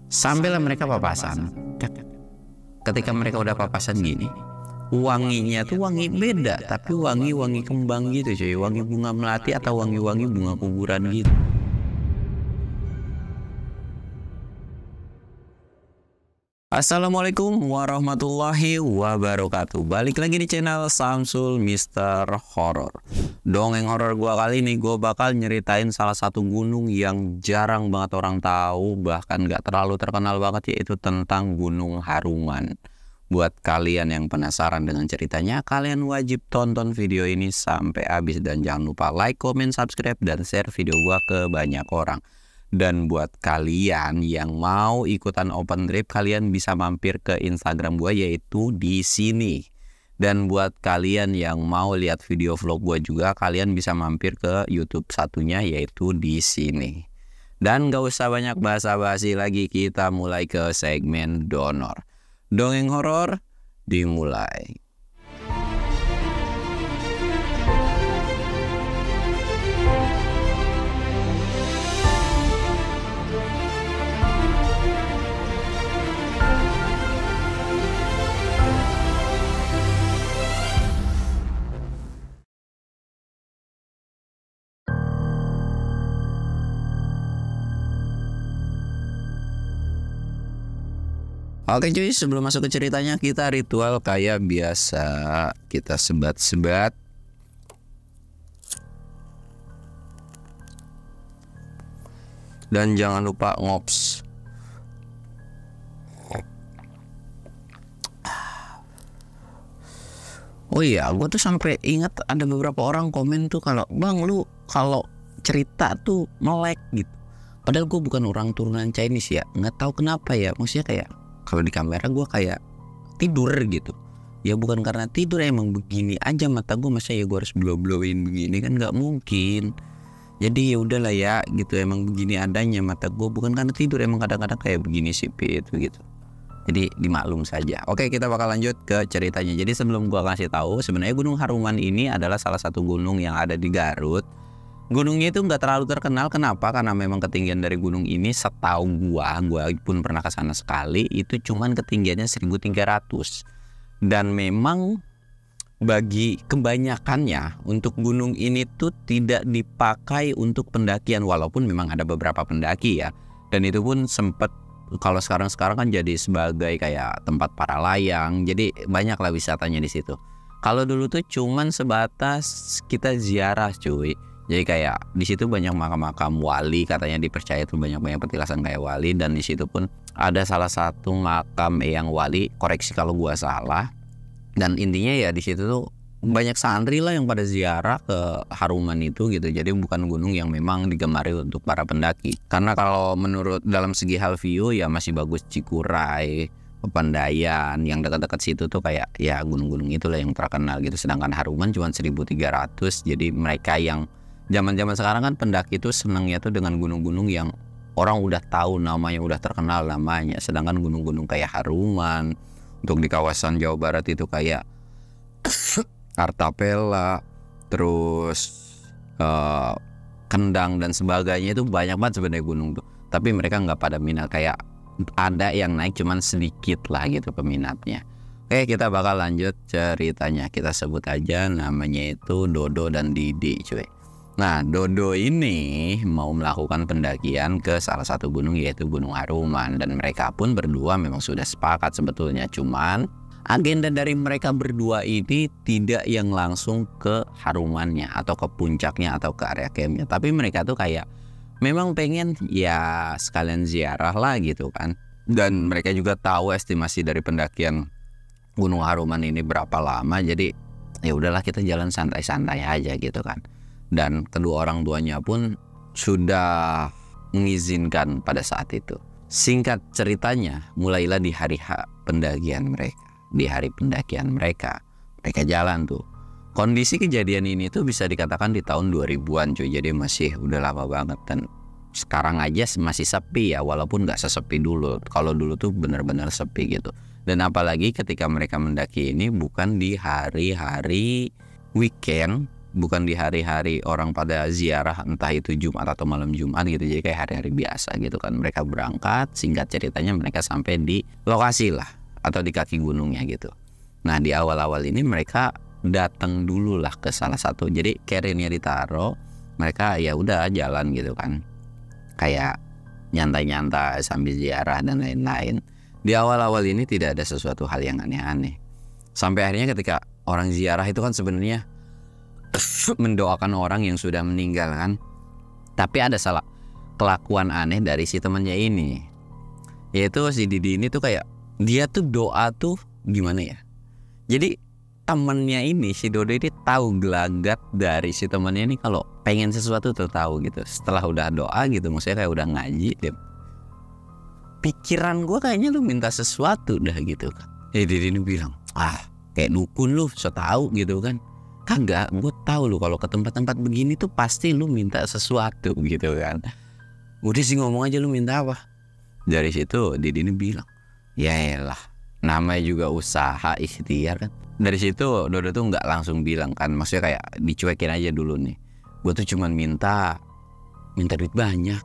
Sambillah mereka papasan. Ketika mereka udah papasan gini, wanginya tuh wangi beda, tapi wangi kembang gitu cuy, wangi bunga melati atau wangi bunga kuburan gitu. Assalamualaikum warahmatullahi wabarakatuh. Balik lagi di channel Samsul Mister Horror. Dongeng horor gua kali ini gua bakal nyeritain salah satu gunung yang jarang banget orang tahu, bahkan gak terlalu terkenal banget, yaitu tentang Gunung Haruman. Buat kalian yang penasaran dengan ceritanya, kalian wajib tonton video ini sampai habis dan jangan lupa like, comment, subscribe, dan share video gua ke banyak orang. Dan buat kalian yang mau ikutan open trip, kalian bisa mampir ke Instagram gue, yaitu di sini. Dan buat kalian yang mau lihat video vlog gue juga, kalian bisa mampir ke YouTube satunya, yaitu di sini. Dan gak usah banyak basa-basi lagi, kita mulai ke segmen donor. Dongeng horor dimulai. Oke cuy, sebelum masuk ke ceritanya, kita ritual kayak biasa. Kita sebat-sebat. Dan jangan lupa ngops. Oh iya, gue tuh sampai ingat ada beberapa orang komen tuh kalau, "Bang, lu kalau cerita tuh melek gitu." Padahal gue bukan orang turunan Chinese ya. Nggak tahu kenapa ya, maksudnya kayak kalau di kamera gue kayak tidur gitu. Ya bukan karena tidur, emang begini aja mata gue, masa ya gue harus blow-blowin begini, kan nggak mungkin. Jadi ya udahlah ya gitu, emang begini adanya mata gue, bukan karena tidur, emang kadang-kadang kayak begini sih itu gitu. Jadi dimaklum saja. Oke, kita bakal lanjut ke ceritanya. Jadi sebelum gue kasih tahu, sebenarnya Gunung Haruman ini adalah salah satu gunung yang ada di Garut. Gunungnya itu nggak terlalu terkenal. Kenapa? Karena memang ketinggian dari gunung ini, setahu gua pun pernah ke sana sekali, itu cuman ketinggiannya 1300. Dan memang bagi kebanyakannya untuk gunung ini tuh tidak dipakai untuk pendakian, walaupun memang ada beberapa pendaki ya. Dan itu pun sempet, kalau sekarang kan jadi sebagai kayak tempat para layang. Jadi banyak lah wisatanya di situ. Kalau dulu tuh cuman sebatas kita ziarah cuy. Jadi kayak di situ banyak makam-makam wali, katanya dipercaya tuh banyak petilasan kayak wali, dan di situ pun ada salah satu makam yang wali, koreksi kalau gua salah. Dan intinya ya di situ tuh banyak santri lah yang pada ziarah ke Haruman itu gitu. Jadi bukan gunung yang memang digemari untuk para pendaki. Karena kalau menurut dalam segi hal view ya masih bagus Cikuray, Pepandayan, yang dekat-dekat situ tuh kayak ya gunung-gunung itulah yang terkenal gitu. Sedangkan Haruman cuma 1300. Jadi mereka yang zaman-zaman sekarang kan pendaki itu senangnya tuh dengan gunung-gunung yang orang udah tahu namanya, udah terkenal namanya. Sedangkan gunung-gunung kayak Haruman untuk di kawasan Jawa Barat itu kayak Artapela, terus Kendang dan sebagainya, itu banyak banget sebenarnya gunung tuh. Tapi mereka nggak pada minat, kayak ada yang naik cuman sedikit lah gitu peminatnya. Oke, kita bakal lanjut ceritanya. Kita sebut aja namanya itu Dodo dan Didi cuy. Nah, Dodo ini mau melakukan pendakian ke salah satu gunung, yaitu Gunung Haruman. Dan mereka pun berdua memang sudah sepakat sebetulnya. Cuman agenda dari mereka berdua ini tidak yang langsung ke Harumannya atau ke puncaknya atau ke area campnya. Tapi mereka tuh kayak memang pengen ya sekalian ziarah lah gitu kan. Dan mereka juga tahu estimasi dari pendakian Gunung Haruman ini berapa lama. Jadi ya udahlah, kita jalan santai-santai aja gitu kan. Dan kedua orang tuanya pun sudah mengizinkan pada saat itu. Singkat ceritanya, mulailah di hari pendakian mereka. Di hari pendakian mereka jalan tuh. Kondisi kejadian ini tuh bisa dikatakan di tahun 2000-an cuy. Jadi masih udah lama banget. Dan sekarang aja masih sepi ya, walaupun gak sesepi dulu. Kalau dulu tuh benar-benar sepi gitu. Dan apalagi ketika mereka mendaki ini bukan di hari-hari weekend, bukan di hari-hari orang pada ziarah, entah itu Jumat atau malam Jumat gitu. Jadi kayak hari-hari biasa gitu kan. Mereka berangkat, singkat ceritanya mereka sampai di lokasi lah atau di kaki gunungnya gitu. Nah di awal-awal ini mereka datang dulu lah ke salah satu. Jadi carrier-nya ditaruh, mereka ya udah jalan gitu kan. Kayak nyantai-nyantai sambil ziarah dan lain-lain. Di awal-awal ini tidak ada sesuatu hal yang aneh-aneh. Sampai akhirnya ketika orang ziarah itu kan sebenarnya mendoakan orang yang sudah meninggal kan. Tapi ada salah kelakuan aneh dari si temannya ini. Yaitu si Didi ini tuh kayak dia tuh doa tuh gimana ya. Jadi temannya ini si Dodo ini tahu gelagat dari si temannya ini kalau pengen sesuatu tuh tahu gitu. Setelah udah doa gitu, maksudnya kayak udah ngaji dia, pikiran gue kayaknya lu minta sesuatu dah gitu kan. Didi ini bilang, kayak dukun lu, so tahu gitu kan. Kagak, gue tahu lu kalau ke tempat-tempat begini tuh pasti lu minta sesuatu gitu kan. Udah sih ngomong aja lu minta apa. Dari situ Didi ini bilang, ya elah, namanya juga usaha ikhtiar kan. Dari situ Dodo tuh nggak langsung bilang kan, maksudnya kayak dicuekin aja dulu nih. Gue tuh cuman minta duit banyak.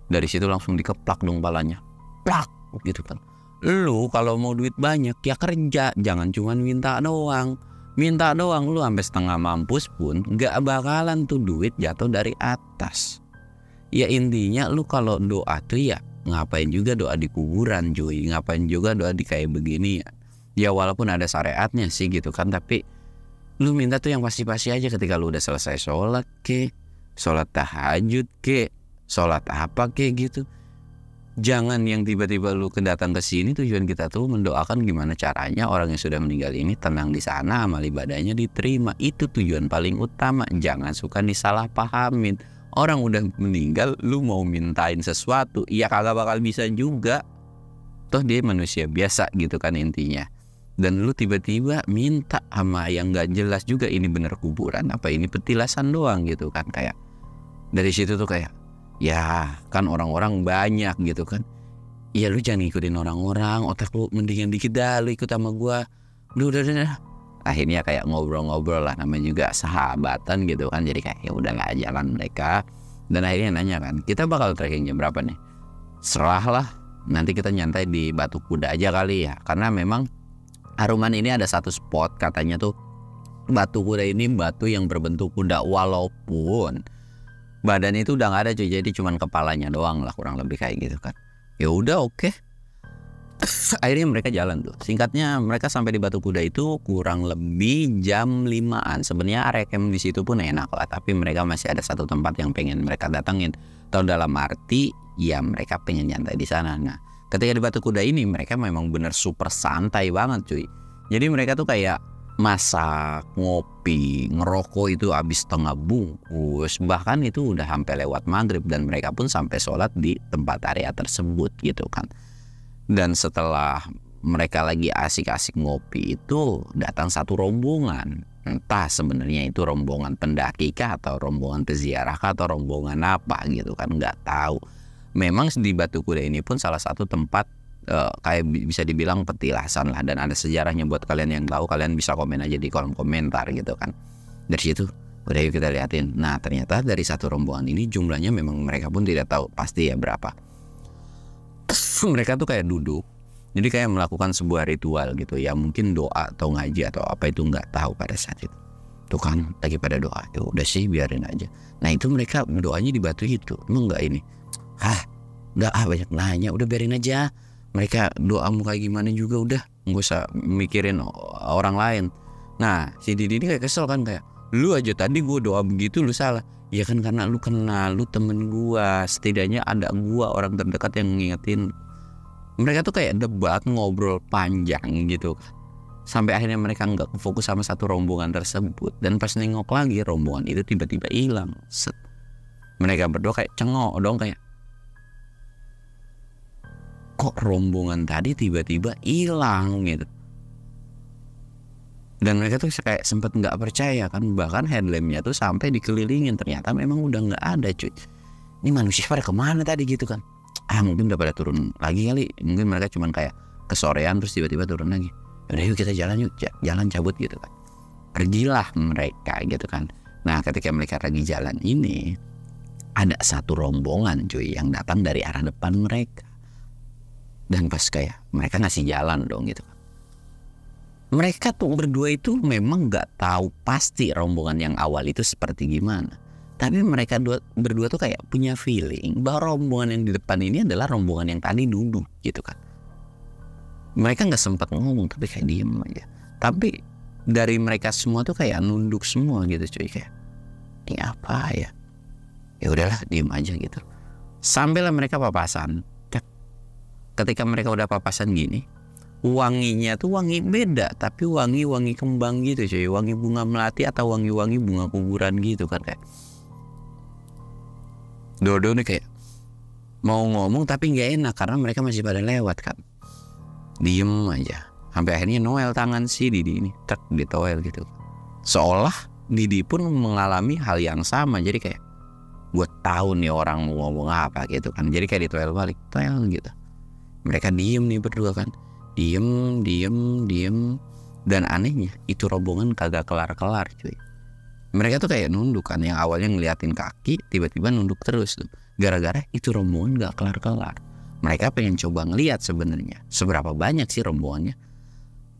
Dari situ langsung dikeplak dong palanya, plak gitu kan. Lu kalau mau duit banyak ya kerja, jangan cuman minta doang. Minta doang lu sampai setengah mampus pun gak bakalan tuh duit jatuh dari atas. Ya intinya lu kalau doa tuh ya ngapain juga doa di kuburan cuy, ngapain juga doa di kayak begini ya. Ya walaupun ada syariatnya sih gitu kan, tapi lu minta tuh yang pasti-pasti aja ketika lu udah selesai sholat ke, sholat tahajud ke, sholat apa ke gitu. Jangan yang tiba-tiba lu kedatang ke sini, tujuan kita tuh mendoakan gimana caranya orang yang sudah meninggal ini tenang di sana, amal ibadahnya diterima. Itu tujuan paling utama. Jangan suka disalahpahamin. Orang udah meninggal, lu mau mintain sesuatu, ya kagak bakal bisa juga. Toh dia manusia biasa gitu kan intinya. Dan lu tiba-tiba minta sama yang gak jelas juga, ini bener kuburan apa ini petilasan doang gitu kan. Kayak dari situ tuh kayak, ya kan orang-orang banyak gitu kan. Ya lu jangan ngikutin orang-orang, otak lu mendingan dikit dah lu ikut sama gua. Udah. Akhirnya kayak ngobrol-ngobrol lah, namanya juga sahabatan gitu kan. Jadi kayak ya udahlah jalan mereka. Dan akhirnya nanya kan, kita bakal trekking jam berapa nih? Serah lah, nanti kita nyantai di Batu Kuda aja kali ya. Karena memang Haruman ini ada satu spot katanya tuh Batu Kuda ini batu yang berbentuk kuda, walaupun badannya itu udah nggak ada cuy, jadi cuman kepalanya doang lah kurang lebih kayak gitu kan. Ya udah oke. Akhirnya mereka jalan tuh. Singkatnya mereka sampai di Batu Kuda itu kurang lebih jam 5-an. Sebenarnya area camp di situ pun enak lah, tapi mereka masih ada satu tempat yang pengen mereka datengin. Atau dalam arti ya mereka pengen nyantai di sana. Nah, ketika di Batu Kuda ini mereka memang bener super santai banget cuy. Jadi mereka tuh kayak masak, ngopi, ngerokok itu habis setengah bungkus. Bahkan itu udah sampai lewat maghrib dan mereka pun sampai sholat di tempat area tersebut gitu kan. Dan setelah mereka lagi asik-asik ngopi itu datang satu rombongan. Entah sebenarnya itu rombongan pendaki kah atau rombongan peziarah kah atau rombongan apa gitu kan, nggak tahu. Memang di Batu Kuda ini pun salah satu tempat kayak bisa dibilang petilasan lah, dan ada sejarahnya. Buat kalian yang tahu, kalian bisa komen aja di kolom komentar gitu kan. Dari situ udah yuk kita liatin. Nah ternyata dari satu rombongan ini jumlahnya memang mereka pun tidak tahu pasti ya berapa. Mereka tuh kayak duduk, jadi kayak melakukan sebuah ritual gitu ya, mungkin doa atau ngaji atau apa itu nggak tahu pada saat itu. Tuh kan lagi pada doa, ya udah sih biarin aja. Nah itu mereka doanya di batu itu, emang nggak ini? Nggak banyak nanya, udah biarin aja. Mereka doa mau kayak gimana juga udah, nggak usah mikirin orang lain. Nah si Didi ini kayak kesel kan, kayak lu aja tadi gue doa begitu lu salah. Ya kan karena lu kenal, lu temen gue, setidaknya ada gue orang terdekat yang ngingetin. Mereka tuh kayak debat, ngobrol panjang gitu. Sampai akhirnya mereka nggak fokus sama satu rombongan tersebut. Dan pas nengok lagi rombongan itu tiba-tiba hilang. Mereka berdua kayak cengok dong, kayak kok rombongan tadi tiba-tiba hilang gitu. Dan mereka tuh kayak sempet nggak percaya kan, bahkan headlampnya tuh sampai dikelilingin, ternyata memang udah nggak ada cuy. Ini manusia pada kemana tadi gitu kan? Mungkin udah pada turun lagi kali, mungkin mereka cuman kayak kesorean terus tiba-tiba turun lagi. Udah yuk kita jalan yuk, jalan cabut gitu kan. Pergilah mereka gitu kan. Nah ketika mereka lagi jalan ini, ada satu rombongan cuy yang datang dari arah depan mereka. Dan pas kayak mereka ngasih jalan dong gitu. Mereka tuh berdua itu memang gak tahu pasti rombongan yang awal itu seperti gimana. Tapi mereka berdua tuh kayak punya feeling bahwa rombongan yang di depan ini adalah rombongan yang tadi duduk gitu kan. Mereka gak sempat ngomong tapi kayak diem aja. Tapi dari mereka semua tuh kayak nunduk semua gitu cuy, kayak ini apa ya? Ya udahlah diem aja gitu. Sampailah mereka papasan. Ketika mereka udah papasan gini, wanginya tuh wangi beda, tapi wangi kembang gitu cuy, wangi bunga melati atau wangi bunga kuburan gitu kan. Kayak Dodo nih kayak mau ngomong tapi nggak enak karena mereka masih pada lewat kan. Diem aja. Sampai akhirnya Noel tangan si Didi ini tek di toel gitu. Seolah Didi pun mengalami hal yang sama. Jadi kayak gue tahu nih orang mau ngomong apa gitu kan. Jadi kayak di toel balik, toel gitu. Mereka diem nih berdua kan. Diem. Dan anehnya itu rombongan kagak kelar-kelar cuy. Mereka tuh kayak nunduk kan. Yang awalnya ngeliatin kaki, tiba-tiba nunduk terus tuh. Gara-gara itu rombongan gak kelar-kelar. Mereka pengen coba ngeliat sebenarnya seberapa banyak sih rombongannya.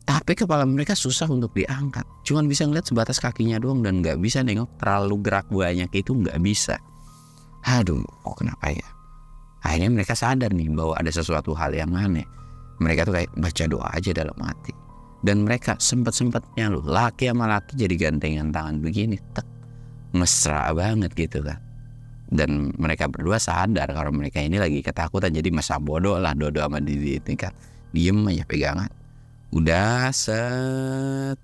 Tapi kepala mereka susah untuk diangkat. Cuman bisa ngeliat sebatas kakinya doang. Dan gak bisa nengok terlalu gerak banyak itu gak bisa. Aduh kenapa ya. Akhirnya mereka sadar nih bahwa ada sesuatu hal yang aneh. Mereka tuh kayak baca doa aja dalam hati. Dan mereka sempet-sempetnya loh, laki sama laki jadi gantengan tangan begini, tek, mesra banget gitu kan. Dan mereka berdua sadar kalau mereka ini lagi ketakutan. Jadi masa bodoh lah Dodo sama Didi ini kan. Diem aja pegangan. Udah set.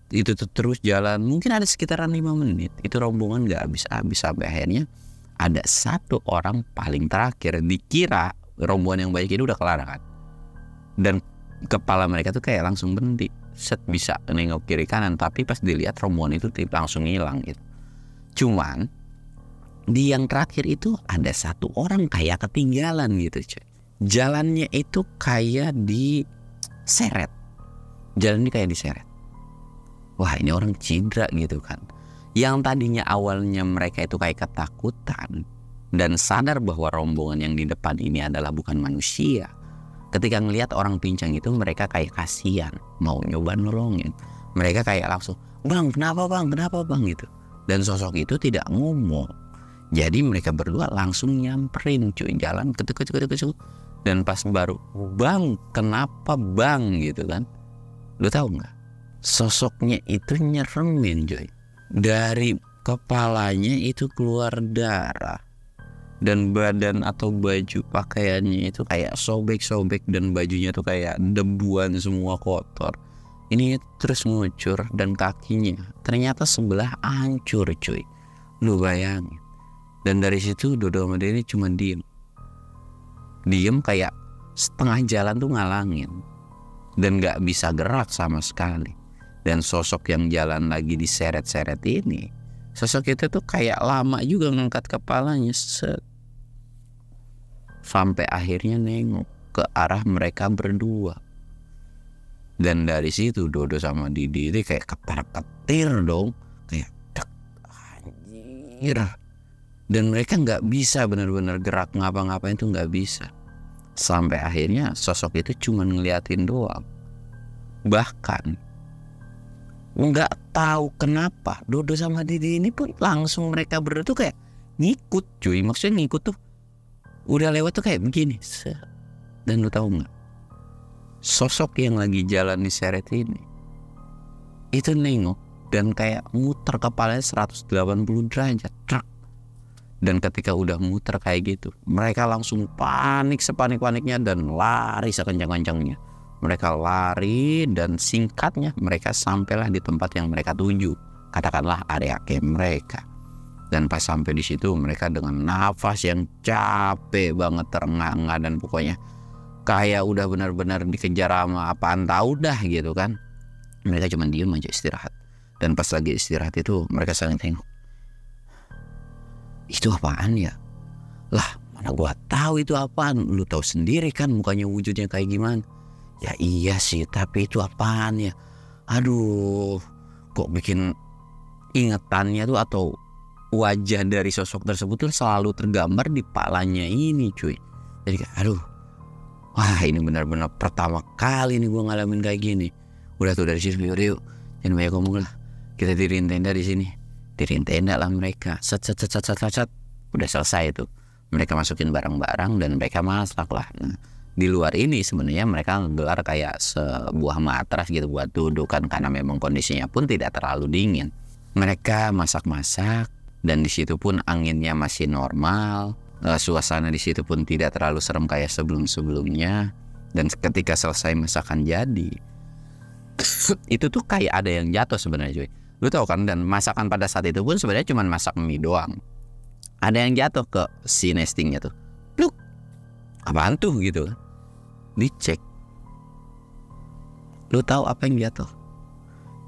Itu tuh terus jalan. Mungkin ada sekitaran 5 menit. Itu rombongan gak habis-habis. Sampai akhirnya ada satu orang paling terakhir. Dikira rombongan yang baik ini udah kelar kan. Dan kepala mereka tuh kayak langsung berhenti. Set bisa nengok kiri kanan. Tapi pas dilihat rombongan itu langsung hilang gitu. Cuman di yang terakhir itu ada satu orang kayak ketinggalan gitu cuy. Jalannya itu kayak diseret. Jalannya kayak diseret. Wah ini orang cedera gitu kan. Yang tadinya awalnya mereka itu kayak ketakutan dan sadar bahwa rombongan yang di depan ini adalah bukan manusia. Ketika ngelihat orang pincang itu mereka kayak kasihan, mau nyoba nolongin. Mereka kayak langsung, bang kenapa bang gitu. Dan sosok itu tidak ngomong. Jadi mereka berdua langsung nyamperin cuy, jalan ketuk. Dan pas baru, bang kenapa bang gitu kan. Lu tahu nggak? Sosoknya itu nyeremin cuy. Dari kepalanya itu keluar darah. Dan badan atau baju pakaiannya itu kayak sobek-sobek. Dan bajunya tuh kayak debuan semua kotor. Ini terus ngucur. Dan kakinya ternyata sebelah hancur cuy. Lu bayangin. Dan dari situ Dodo sama Denny cuma diem. Diem kayak setengah jalan tuh ngalangin. Dan gak bisa gerak sama sekali. Dan sosok yang jalan lagi diseret-seret ini, sosok itu tuh kayak lama juga ngangkat kepalanya set. Sampai akhirnya nengok ke arah mereka berdua. Dan dari situ Dodo sama Didi itu kayak ketar-ketir dong. Kayak dek, anjir. Dan mereka gak bisa benar-benar gerak ngapa-ngapain tuh gak bisa. Sampai akhirnya sosok itu cuma ngeliatin doang. Bahkan nggak tahu kenapa Dodo sama Didi ini pun langsung mereka berdua tuh kayak ngikut cuy. Maksudnya ngikut tuh udah lewat tuh kayak begini. Dan lu tahu nggak, sosok yang lagi jalan di seret ini itu nengok dan kayak muter kepalanya 180 derajat. Dan ketika udah muter kayak gitu, mereka langsung panik sepanik-paniknya dan lari sekencang-kencangnya. Mereka lari dan singkatnya mereka sampailah di tempat yang mereka tuju. Katakanlah area camp mereka. Dan pas sampai di situ mereka dengan nafas yang capek banget, terengah-engah dan pokoknya kayak udah benar-benar dikejar sama apaan tahu dah gitu kan. Mereka cuma diem aja istirahat. Dan pas lagi istirahat itu mereka saling tengok. Itu apaan ya? Lah mana gua tahu itu apaan. Lu tahu sendiri kan mukanya wujudnya kayak gimana. Ya iya sih, tapi itu apaan ya? Aduh, kok bikin ingetannya tuh atau wajah dari sosok tersebut tuh selalu tergambar di palanya ini cuy. Jadi kayak aduh, wah ini benar-benar pertama kali nih gue ngalamin kayak gini. Udah tuh dari situ yuk jangan banyak ngomong lah, kita diriin tenda di sini. Diriin tenda lah mereka, set. Udah selesai tuh, mereka masukin barang-barang dan mereka masak lah. Nah, di luar ini sebenarnya mereka ngegelar kayak sebuah matras gitu buat duduk kan, karena memang kondisinya pun tidak terlalu dingin. Mereka masak-masak dan di situ pun anginnya masih normal. Suasana di situ pun tidak terlalu serem kayak sebelum-sebelumnya. Dan ketika selesai masakan jadi, itu tuh kayak ada yang jatuh sebenarnya cuy. Lu tahu kan, dan masakan pada saat itu pun sebenarnya cuma masak mie doang. Ada yang jatuh ke si nestingnya tuh. Pluk. Apaan tuh gitu. Dicek. Lu tahu apa yang jatuh?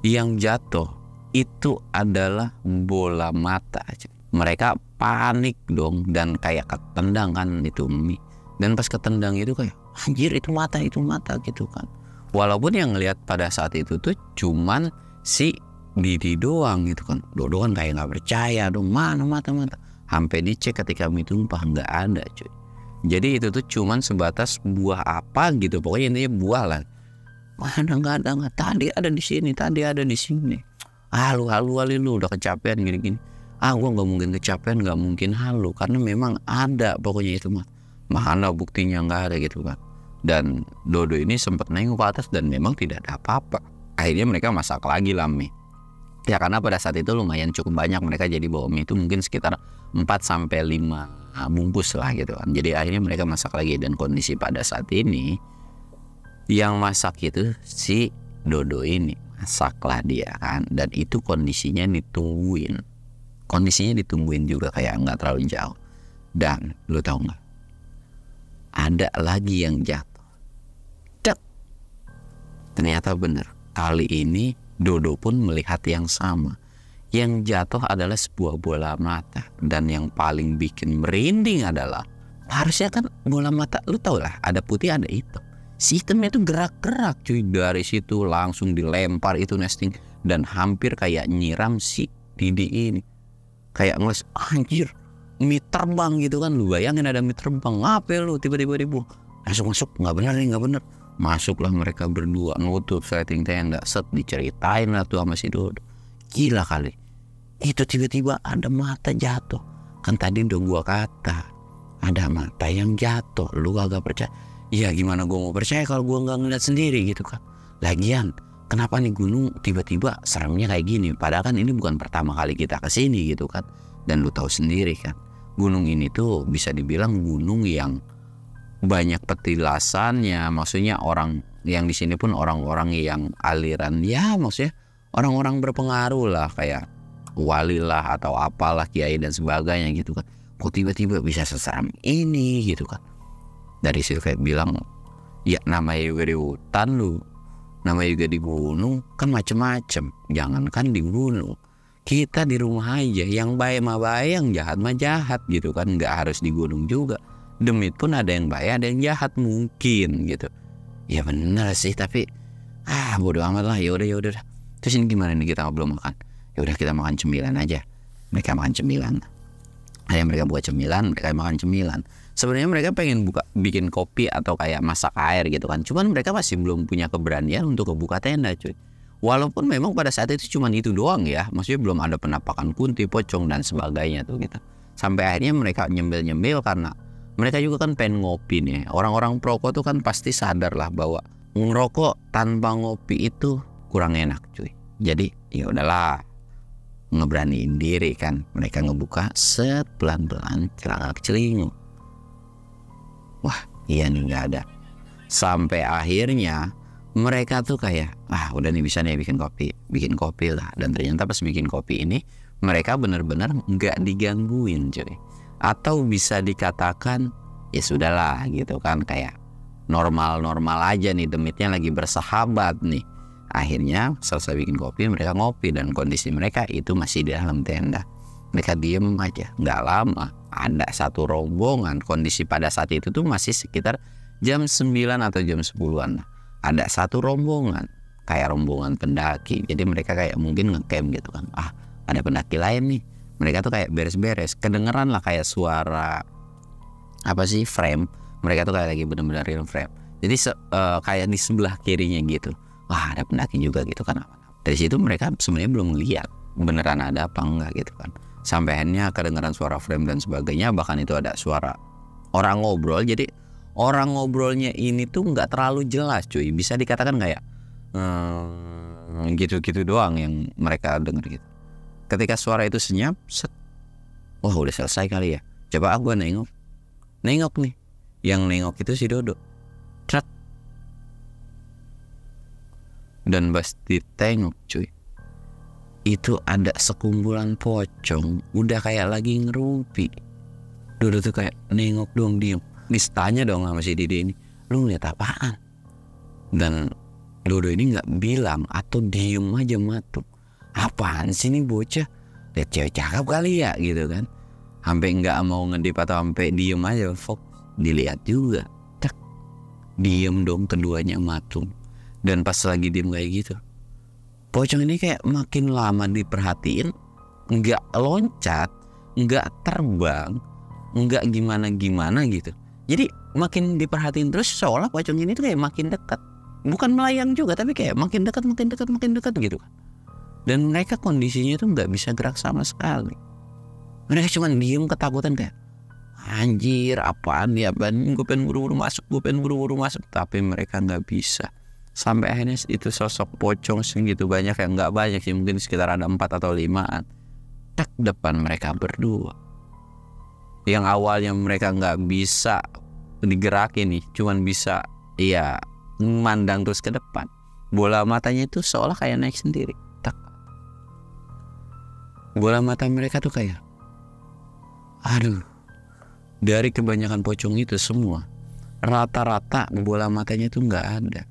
Yang jatuh itu adalah bola mata. Mereka panik dong dan kayak ketendang kan itu mie. Dan pas ketendang itu kayak anjir itu mata gitu kan. Walaupun yang ngelihat pada saat itu tuh cuman si Didi doang gitu kan. Dodo kan kayak nggak percaya dong, mana mata. Sampai dicek ketika mie tumpah nggak ada cuy. Jadi itu tuh cuman sebatas buah apa gitu, pokoknya intinya buah lah. Mana nggak ada, tadi ada di sini. Lu udah kecapean gini. Gua nggak mungkin kecapean, nggak mungkin halu, karena memang ada pokoknya itu mah. Mana buktinya nggak ada gitu kan. Dan Dodo ini sempat nengok ke atas dan memang tidak ada apa-apa. Akhirnya mereka masak lagi lah mie. Ya karena pada saat itu lumayan cukup banyak, mereka jadi bawa mie itu mungkin sekitar 4-5 bungkus lah gitu kan. Jadi akhirnya mereka masak lagi, dan kondisi pada saat ini yang masak itu si Dodo ini, masaklah dia kan. Dan itu kondisinya ditungguin juga kayak nggak terlalu jauh. Dan lu tahu nggak, ada lagi yang jatuh. Ternyata bener, kali ini Dodo pun melihat yang sama. Yang jatuh adalah sebuah bola mata. Dan yang paling bikin merinding adalah, harusnya kan bola mata lu tau lah, ada putih ada hitam. Sistemnya tuh gerak-gerak cuy. Dari situ langsung dilempar itu nesting, dan hampir kayak nyiram si Didi ini. Kayak ngeles, anjir mie terbang gitu kan. Lu bayangin ada mie terbang, ngapain lu tiba-tiba dibuang. Masuk, nggak bener. Masuklah mereka berdua, nutup setting tenda, diceritain lah tuh sama si Dodo. Gila kali, itu tiba-tiba ada mata jatuh. Kan tadi udah gua kata ada mata yang jatuh, lu kagak percaya. Ya gimana gua mau percaya kalau gua nggak ngeliat sendiri gitu kan. Lagian kenapa nih gunung tiba-tiba seremnya kayak gini? Padahal kan ini bukan pertama kali kita kesini gitu kan. Dan lu tahu sendiri kan, gunung ini tuh bisa dibilang gunung yang banyak petilasannya. Maksudnya orang yang di sini pun orang-orang yang aliran, ya maksudnya orang-orang berpengaruh lah, kayak wali lah atau apalah, kiai dan sebagainya gitu kan. Kok tiba-tiba bisa seseram ini gitu kan. Dari Sylvia bilang, ya namanya juga di hutan lu, namanya juga di gunung kan macem-macem. Jangankan di gunung, kita di rumah aja, yang baik mah baik, yang jahat mah jahat gitu kan. Nggak harus di gunung juga. Demit pun ada yang baik ada yang jahat mungkin gitu. Ya bener sih, tapi bodo amat lah. Ya udah. Terus ini gimana nih, kita belum makan? Ya udah kita makan cemilan aja. Mereka makan cemilan. Mereka buat cemilan, mereka makan cemilan. Sebenarnya mereka pengen bikin kopi atau kayak masak air gitu kan. Cuman mereka masih belum punya keberanian untuk buka tenda cuy. Walaupun memang pada saat itu cuman itu doang ya. Maksudnya belum ada penampakan kunti, pocong dan sebagainya tuh gitu. Sampai akhirnya mereka nyembil karena mereka juga kan pengen ngopi nih. Orang-orang perokok tuh kan pasti sadar lah bahwa ngerokok tanpa ngopi itu kurang enak cuy. Jadi ya udahlah, ngeberaniin diri kan. Mereka ngebuka pelan-pelan, celingak. Wah iya nih nggak ada. Sampai akhirnya mereka tuh kayak udah nih bisa nih bikin kopi lah. Dan ternyata pas bikin kopi ini mereka benar-benar nggak digangguin cuy. Atau bisa dikatakan ya sudahlah gitu kan, kayak normal-normal aja nih, demitnya lagi bersahabat nih. Akhirnya selesai bikin kopi, mereka ngopi, dan kondisi mereka itu masih di dalam tenda. Mereka diem aja. Nggak lama ada satu rombongan, kondisi pada saat itu tuh masih sekitar jam 9 atau jam 10-an. Ada satu rombongan, kayak rombongan pendaki. Jadi mereka kayak mungkin ngecamp gitu kan. ada pendaki lain nih. Mereka tuh kayak beres-beres, kedengeran lah kayak suara apa sih, frame. Mereka tuh kayak lagi bener-bener real frame. Jadi kayak di sebelah kirinya gitu, wah ada pendaki juga gitu kan. Dari situ mereka sebenarnya belum lihat beneran ada apa enggak gitu kan. Sampai akhirnya kedengeran suara frame dan sebagainya. Bahkan itu ada suara orang ngobrol. Jadi orang ngobrolnya ini tuh nggak terlalu jelas cuy. Bisa dikatakan kayak gitu-gitu doang yang mereka denger gitu. Ketika suara itu senyap, set, wah udah selesai kali ya. Coba aku nengok nih. Yang nengok itu si Dodo. Tret. Dan pas ditengok cuy, itu ada sekumpulan pocong udah kayak lagi ngerumpi. Dodo tuh kayak nengok dong, diem. Tanya dong sama si Didi ini, lu ngeliat apaan? Dan Dodo ini nggak bilang atau diem aja matuk. Apaan sih nih bocah? Lihat cewek cakep kali ya gitu kan. Sampai nggak mau ngedip atau sampai diem aja, fokus dilihat juga. Cek, diem dong keduanya matung. Dan pas lagi diem kayak gitu, pocong ini kayak makin lama diperhatiin, nggak loncat, nggak terbang, nggak gimana gitu. Jadi makin diperhatiin terus, seolah pocong ini tuh kayak makin dekat. Bukan melayang juga, tapi kayak makin dekat gitu kan. Dan mereka kondisinya tuh nggak bisa gerak sama sekali. Mereka cuma diem ketakutan kayak, anjir apaan ya, gue pengen buru-buru masuk, tapi mereka nggak bisa. Sampai akhirnya itu sosok pocong segitu banyak, yang nggak banyak sih, mungkin sekitar ada 4 atau 5-an, tak depan mereka berdua. Yang awalnya mereka nggak bisa digerakin nih, cuman bisa memandang terus ke depan. Bola matanya itu seolah kayak naik sendiri. Tak. Bola mata mereka tuh kayak, aduh, dari kebanyakan pocong itu semua, rata-rata bola matanya tuh nggak ada.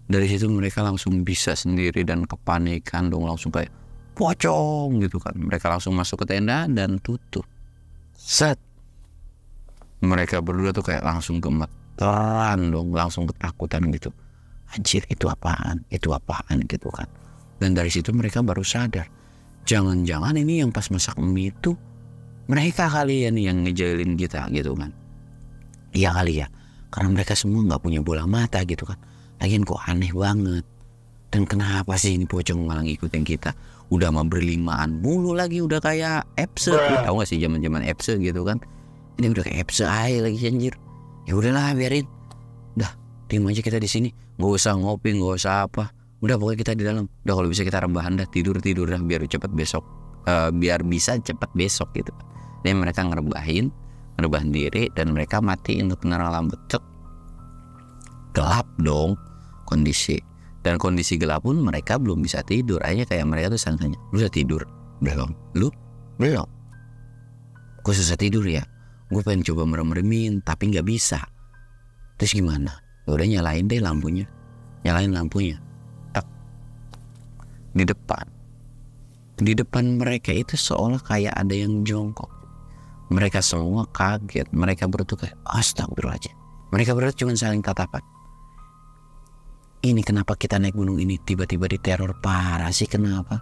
Dari situ mereka langsung bisa sendiri dan kepanikan dong, langsung kayak pocong gitu kan. Mereka langsung masuk ke tenda dan tutup. Set. Mereka berdua tuh kayak langsung gemeteran dong, langsung ketakutan gitu. Anjir itu apaan gitu kan. Dan dari situ mereka baru sadar, jangan-jangan ini yang pas masak mie itu mereka kali ya nih yang ngejailin kita gitu kan. Iya kali ya, karena mereka semua gak punya bola mata gitu kan. Lagian kok aneh banget. Dan kenapa sih ini pocong malah ngikutin kita? Udah mah berlimaan mulu lagi, udah kayak Epse. Tahu gak sih zaman-zaman Epse gitu kan? Ini udah kayak Epse aja lagi anjir. Ya udahlah biarin. Dah, diem aja kita di sini. Gak usah ngopi, gak usah apa. Udah pokoknya kita di dalam. Udah kalau bisa kita rebahan dah, tidur dah biar cepet besok. Biar bisa cepet besok gitu. Dan mereka ngerebahin diri dan mereka matiin untuk penerangan lampu. Gelap dong kondisi, dan kondisi gelap pun mereka belum bisa tidur. Akhirnya kayak mereka tuh sangkanya, lu udah tidur? Belum. Lu? Belum. Gue susah tidur ya, gue pengen coba merem-meremin tapi gak bisa. Terus gimana? Udah nyalain deh lampunya. Tak. Di depan mereka itu seolah kayak ada yang jongkok. Mereka semua kaget. Mereka berdua kayak astagfirullahaladzim. Mereka berdua cuma saling tatapan. Ini kenapa kita naik gunung ini tiba-tiba diteror parah sih, kenapa?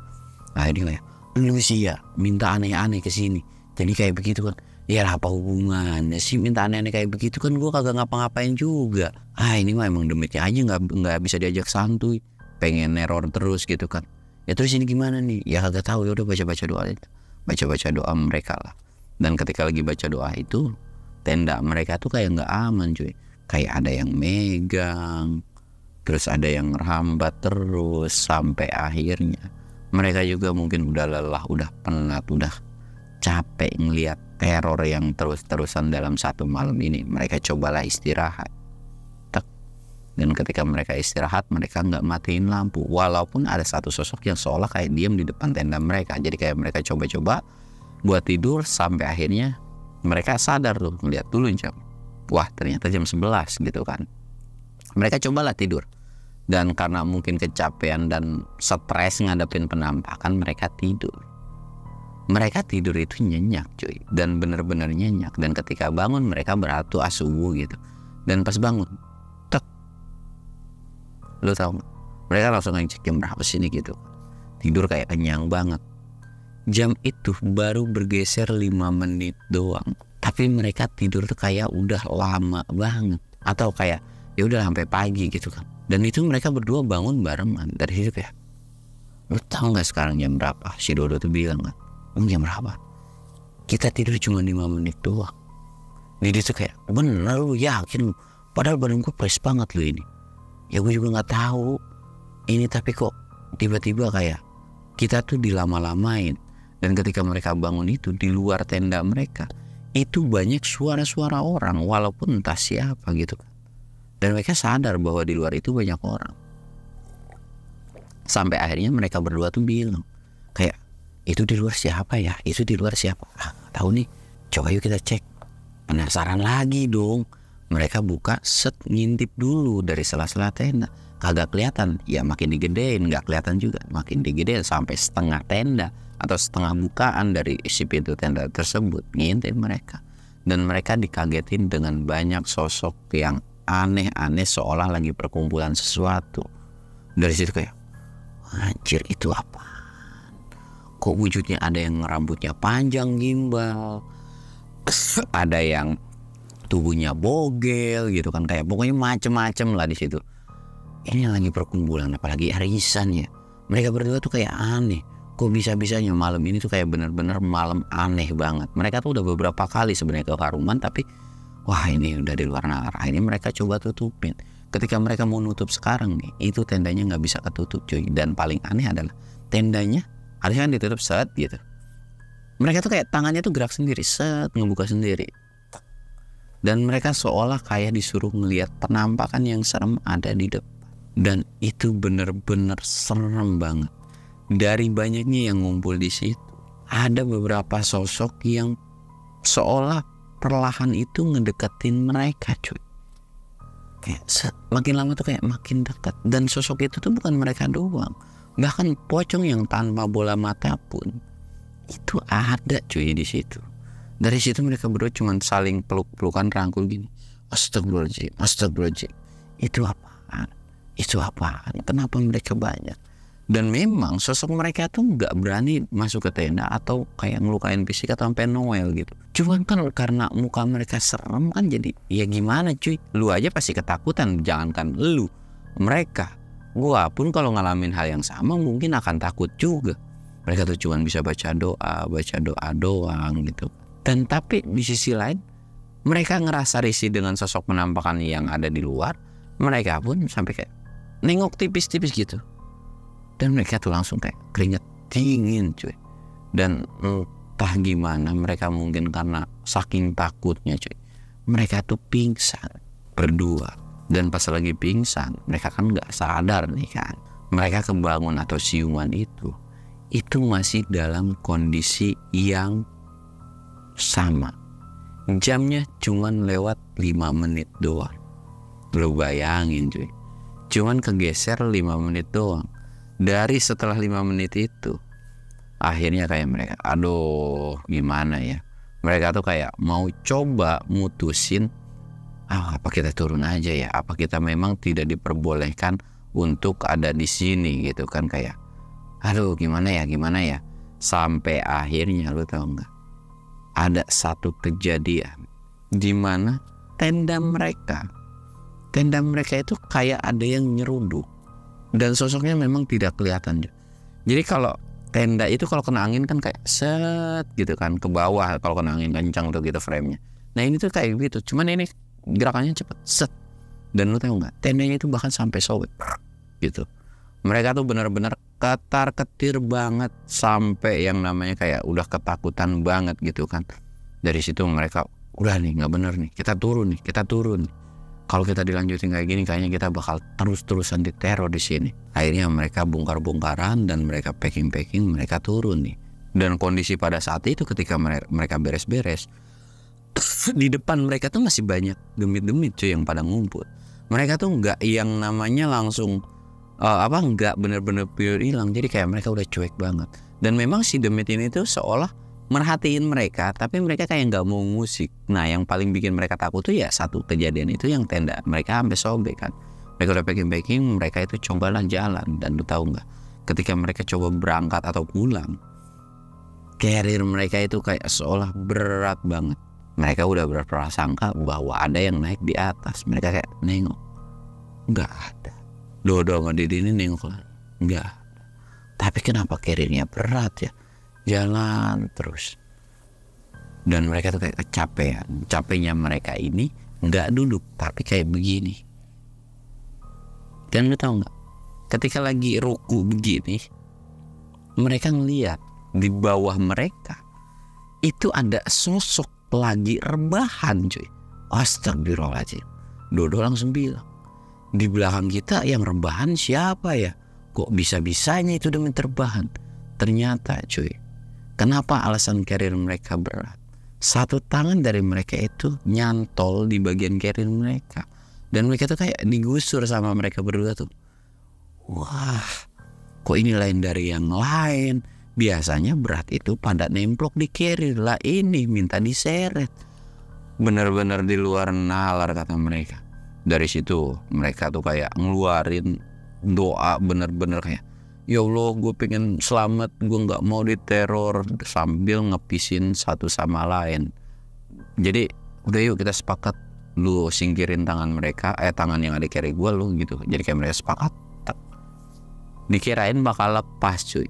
Nah ini kayak, lu sih ya minta aneh-aneh ke sini. Jadi kayak begitu kan. Ya apa hubungannya sih minta aneh-aneh kayak begitu kan, gue kagak ngapa-ngapain juga. Ini mah emang demitnya aja nggak bisa diajak santuy. Pengen neror terus gitu kan. Ya terus ini gimana nih? Ya kagak tahu, ya udah baca-baca doa aja. Baca-baca doa mereka lah. Dan ketika lagi baca doa itu, tenda mereka tuh kayak nggak aman cuy. Kayak ada yang megang, terus ada yang ngerambat terus, sampai akhirnya mereka juga mungkin udah lelah, udah penat, udah capek ngelihat teror yang terus-terusan dalam satu malam ini. Mereka cobalah istirahat. Dan ketika mereka istirahat, mereka nggak matiin lampu, walaupun ada satu sosok yang seolah kayak diam di depan tenda mereka. Jadi kayak mereka coba-coba buat tidur, sampai akhirnya mereka sadar tuh, ngeliat dulu jam, wah ternyata jam 11 gitu kan. Mereka cobalah tidur, dan karena mungkin kecapean dan stres ngadepin penampakan, mereka tidur. Mereka tidur itu nyenyak cuy, dan bener-bener nyenyak. Dan ketika bangun mereka beratu asubuh gitu. Dan pas bangun, tek, lu tahu gak? Mereka langsung ngecek jam berapa sini gitu. Tidur kayak kenyang banget. Jam itu baru bergeser 5 menit doang, tapi mereka tidur tuh kayak udah lama banget, atau kayak ya udah sampai pagi gitu kan. Dan itu mereka berdua bangun barengan. Dari situ kayak, lu tahu nggak sekarang jam berapa? Si Dodo tuh bilang kan, jam berapa? Kita tidur cuma 5 menit doang. Jadi tuh kayak, bener lu, yakin lu? Padahal badan gue fresh banget lu ini. Ya gue juga nggak tahu ini, tapi kok tiba-tiba kayak kita tuh dilama-lamain. Dan ketika mereka bangun itu, di luar tenda mereka itu banyak suara-suara orang, walaupun entah siapa gitu kan. Dan mereka sadar bahwa di luar itu banyak orang. Sampai akhirnya mereka berdua tuh bilang kayak, itu di luar siapa ya? Itu di luar siapa? Tahu nih, coba yuk kita cek. Penasaran lagi dong. Mereka buka, ngintip dulu dari sela-sela tenda. Kagak kelihatan, ya makin digedein, nggak kelihatan juga, makin digedein sampai setengah tenda atau setengah bukaan dari isi pintu tenda tersebut, ngintip mereka. Dan mereka dikagetin dengan banyak sosok yang aneh-aneh, seolah lagi perkumpulan sesuatu. Dari situ kayak, anjir itu apa? Kok wujudnya ada yang rambutnya panjang gimbal, ada yang tubuhnya bogel gitu kan, kayak pokoknya macem-macem lah di situ. Ini lagi perkumpulan, apalagi arisan ya. Mereka berdua tuh kayak aneh. Kok bisa-bisanya malam ini tuh kayak bener-bener malam aneh banget. Mereka tuh udah beberapa kali sebenarnya ke Karuman, tapi wah ini udah di luar nalar. Ini mereka coba tutupin. Ketika mereka mau nutup sekarang nih, itu tendanya nggak bisa ketutup cuy. Dan paling aneh adalah tendanya harusnya kan ditutup set gitu. Mereka tuh kayak tangannya tuh gerak sendiri, set ngebuka sendiri. Dan mereka seolah kayak disuruh ngelihat penampakan yang serem ada di depan. Dan itu bener-bener serem banget. Dari banyaknya yang ngumpul di situ, ada beberapa sosok yang seolah perlahan itu ngedeketin mereka cuy. Kayak makin lama tuh kayak makin dekat. Dan sosok itu tuh bukan mereka doang. Bahkan pocong yang tanpa bola mata pun itu ada cuy di situ. Dari situ mereka berdua cuma saling peluk-pelukan, rangkul gini. Astagfirullahaladzim, astagfirullahaladzim. Itu apaan? Itu apaan? Kenapa mereka banyak? Dan memang sosok mereka tuh nggak berani masuk ke tenda atau kayak ngelukain fisik atau sampai Noel gitu. Cuman kan karena muka mereka serem kan, jadi ya gimana cuy? Lu aja pasti ketakutan, jangankan lu, mereka. Gua pun kalau ngalamin hal yang sama mungkin akan takut juga. Mereka tuh cuman bisa baca doa doang gitu. Dan tapi di sisi lain mereka ngerasa risih dengan sosok penampakan yang ada di luar. Mereka pun sampai kayak nengok tipis-tipis gitu. Dan mereka tuh langsung kayak keringet dingin cuy. Dan entah gimana mereka mungkin karena saking takutnya cuy, mereka tuh pingsan berdua. Dan pas lagi pingsan mereka kan gak sadar nih kan. Mereka kebangun atau siuman itu masih dalam kondisi yang sama. Jamnya cuman lewat 5 menit doang. Lu bayangin cuy, cuman kegeser 5 menit doang. Dari setelah 5 menit itu, akhirnya kayak mereka, aduh gimana ya, mereka tuh kayak mau coba mutusin, apa kita turun aja ya, apa kita memang tidak diperbolehkan untuk ada di sini gitu kan. Kayak aduh gimana ya. Sampai akhirnya lu tahu nggak, ada satu kejadian di mana tenda mereka itu kayak ada yang nyeruduk. Dan sosoknya memang tidak kelihatan. Jadi kalau tenda itu kalau kena angin kan kayak set gitu kan ke bawah, kalau kena angin kencang tuh gitu frame-nya. Nah ini tuh kayak gitu, cuman ini gerakannya cepet set. Dan lu tahu nggak, tendanya itu bahkan sampai sobek gitu. Mereka tuh benar-benar ketar-ketir banget, sampai yang namanya kayak udah ketakutan banget gitu kan. Dari situ mereka udah nih nggak bener nih, kita turun. Kalau kita dilanjutin kayak gini, kayaknya kita bakal terus-terusan diteror di sini. Akhirnya mereka bongkar-bongkaran dan mereka packing, mereka turun nih. Dan kondisi pada saat itu ketika mereka beres-beres, di depan mereka tuh masih banyak demit-demit cuy yang pada ngumpul. Mereka tuh nggak yang namanya langsung nggak bener-bener pure hilang. Jadi kayak mereka udah cuek banget. Dan memang si demit ini tuh seolah merhatiin mereka, tapi mereka kayak nggak mau musik. Nah yang paling bikin mereka takut tuh ya satu kejadian itu, yang tenda mereka sampai sobek kan. Mereka udah packing, mereka itu cobalah jalan. Dan lu tahu nggak, ketika mereka coba berangkat atau pulang, Carrier mereka itu kayak seolah berat banget. Mereka udah berprasangka bahwa ada yang naik di atas. Mereka kayak nengok, nggak ada. Dodo sama Didi ini nengok lagi, nggak ada. Tapi kenapa carriernya berat ya? Jalan terus. Dan mereka tuh kayak kecapean. Capeknya mereka ini nggak duduk, tapi kayak begini. Dan lu tahu nggak? Ketika lagi ruku begini, mereka ngeliat di bawah mereka itu ada sosok lagi rebahan, cuy. Astagfirullahaladzim. Dodo langsung bilang, di belakang kita yang rebahan siapa ya? Kok bisa-bisanya itu demi terbahan? Ternyata, cuy, kenapa alasan carrier mereka berat? Satu tangan dari mereka itu nyantol di bagian carrier mereka, dan mereka tuh kayak digusur sama mereka berdua tuh. Wah, kok ini lain dari yang lain? Biasanya berat itu pada nemplok di carrier lah, ini minta diseret. Bener-bener di luar nalar kata mereka. Dari situ mereka tuh kayak ngeluarin doa bener-bener kayak, ya Allah gue pengen selamat, gue gak mau diteror, sambil ngepisin satu sama lain. Jadi udah yuk kita sepakat, lu singkirin tangan mereka, tangan yang ada carrier gue lu gitu. Jadi kayak mereka sepakat. Dikirain bakal lepas, cuy.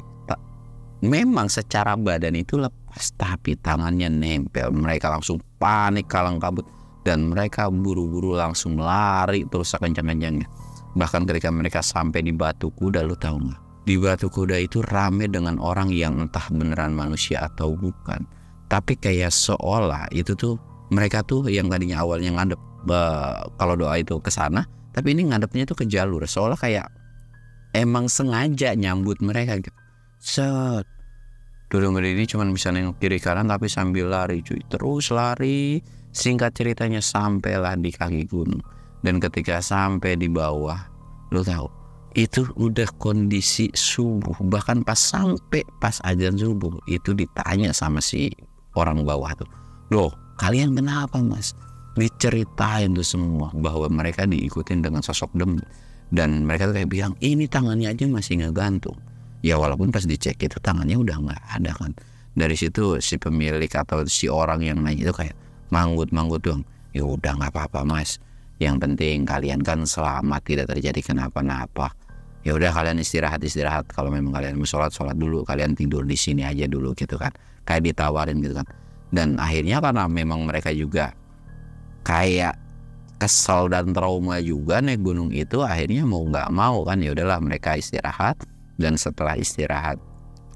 Memang secara badan itu lepas, tapi tangannya nempel. Mereka langsung panik kalang kabut, dan mereka buru-buru langsung lari terus sekencang-kencangnya. Bahkan ketika mereka sampai di Batu Kuda, lu tahu nggak? Di Batu Kuda itu rame dengan orang yang entah beneran manusia atau bukan. Tapi kayak seolah itu tuh mereka tuh yang tadinya awalnya ngadep kalau doa itu ke sana, tapi ini ngadepnya tuh ke jalur, seolah kayak emang sengaja nyambut mereka gitu. Set. Dodo ini cuma bisa nengok kiri kanan tapi sambil lari, cuy. Terus lari. Singkat ceritanya sampailah di kaki gunung. Dan ketika sampai di bawah, lo tahu, itu udah kondisi subuh. Bahkan pas azan subuh, itu ditanya sama si orang bawah tuh, loh kalian kenapa mas? Diceritain tuh semua bahwa mereka diikutin dengan sosok demi. Dan mereka tuh kayak bilang, ini tangannya aja masih ngegantung. Ya walaupun pas dicek itu tangannya udah nggak ada kan. Dari situ si pemilik atau si orang yang nanya itu kayak manggut dong. Ya udah nggak apa-apa mas. Yang penting kalian kan selamat, tidak terjadi kenapa-napa. Ya udah kalian istirahat. Kalau memang kalian mau sholat dulu. Kalian tidur di sini aja dulu gitu kan. Kayak ditawarin gitu kan. Dan akhirnya karena memang mereka juga kayak kesel dan trauma juga naik gunung itu, akhirnya mau nggak mau kan ya udahlah mereka istirahat. Dan setelah istirahat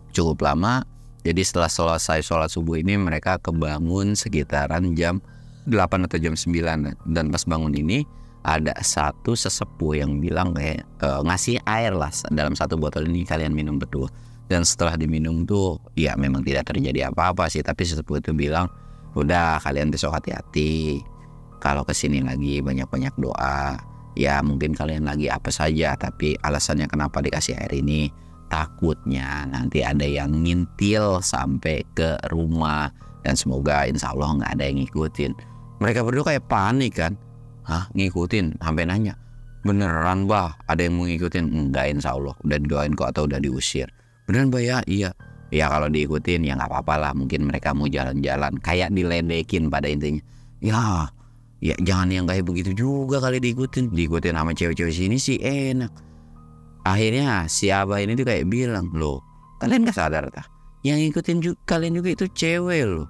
cukup lama, jadi setelah selesai sholat subuh ini mereka kebangun sekitaran jam 8 atau jam 9. Dan pas bangun ini ada satu sesepuh yang bilang kayak ngasih air lah dalam satu botol, ini kalian minum berdua. Dan setelah diminum tuh ya memang tidak terjadi apa-apa sih, tapi sesepuh itu bilang, udah kalian besok hati-hati, kalau kesini lagi banyak-banyak doa. Ya mungkin kalian lagi apa saja, tapi alasannya kenapa dikasih air ini, takutnya nanti ada yang ngintil sampai ke rumah. Dan semoga insya Allah nggak ada yang ngikutin. Mereka berdua kayak panik kan. Hah, ngikutin? Sampai nanya, beneran bah ada yang mau ngikutin? Enggak, insya Allah udah didoain kok atau udah diusir. Beneran bah ya? Iya. Ya kalau diikutin ya nggak apa-apa lah, mungkin mereka mau jalan-jalan. Kayak diledekin pada intinya. Ya jangan yang kayak begitu juga kali diikutin sama cewek-cewek sini sih enak. Akhirnya si abah ini tuh kayak bilang, loh kalian gak sadar tah? Yang ikutin juga kalian juga itu cewek loh.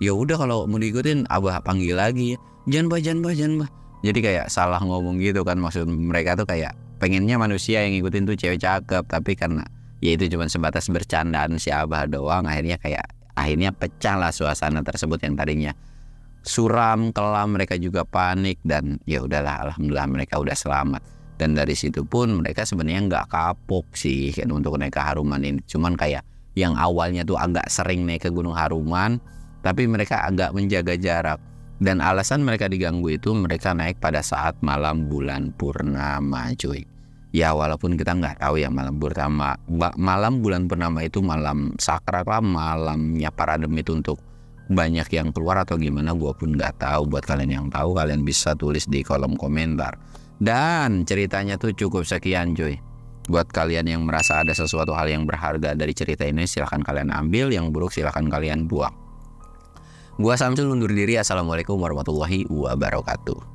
Ya udah kalau mau diikutin abah panggil lagi ya. Jangan bah. Jadi kayak salah ngomong gitu kan, maksud mereka tuh kayak pengennya manusia yang ngikutin tuh cewek cakep, tapi karena ya itu cuma sebatas bercandaan si abah doang, akhirnya pecah lah suasana tersebut yang tadinya suram, kelam. Mereka juga panik dan ya udahlah, alhamdulillah mereka udah selamat. Dan dari situ pun mereka sebenarnya nggak kapok sih kan untuk naik ke Haruman ini. Cuman kayak yang awalnya tuh agak sering naik ke Gunung Haruman, tapi mereka agak menjaga jarak. Dan alasan mereka diganggu itu mereka naik pada saat malam bulan purnama, cuy. Ya walaupun kita nggak tahu ya malam bulan purnama itu malam sakral lah, malamnya para demit untuk banyak yang keluar atau gimana, gue pun nggak tahu. Buat kalian yang tahu, kalian bisa tulis di kolom komentar. Dan ceritanya tuh cukup sekian cuy. Buat kalian yang merasa ada sesuatu hal yang berharga dari cerita ini, silahkan kalian ambil. Yang buruk silahkan kalian buang. Gua Samsul undur diri. Assalamualaikum warahmatullahi wabarakatuh.